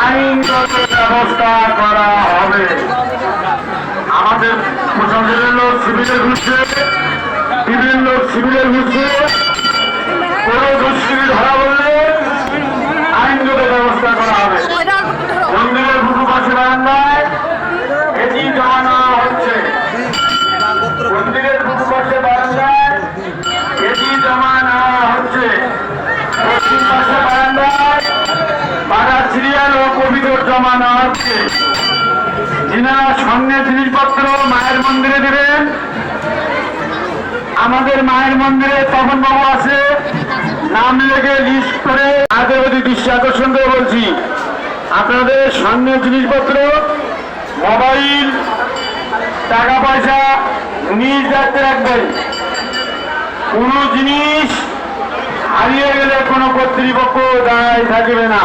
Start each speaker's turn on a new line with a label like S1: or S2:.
S1: আইনগত ব্যবস্থা করা হবে। আমাদের প্রশাসনের লোক সিভিলের ঘুরছে, বিভিন্ন লোক সিভিলের ঘুরছে, কোন দুষ্কৃতি ধরা বললে আইনগত ব্যবস্থা করা হবে। মন্দিরের বুকু পাশে বারান্দায় এটি জমানো হচ্ছে, মন্দিরের বুকু পাশে বারান্দায় এটি জমা নেওয়া হচ্ছে। পশ্চিম পাশে বারান্দায় বাজার সিরিয়াল ও কবিতর জমা নেওয়া হচ্ছে। যিনারা সঙ্গে জিনিসপত্র মায়ের মন্দিরে দেবেন, আমাদের মায়ের মন্দিরে তপন বাবু আছে, নাম লেগে লিস্ট করে তাদের প্রতি দৃষ্টি আকর্ষণ করে বলছি, আপনাদের সঙ্গে জিনিসপত্র, মোবাইল, টাকা পয়সা নিজ দায়িত্বে রাখবেন। কোনো জিনিস হারিয়ে গেলে কোনো কর্তৃপক্ষ দায় থাকবে না।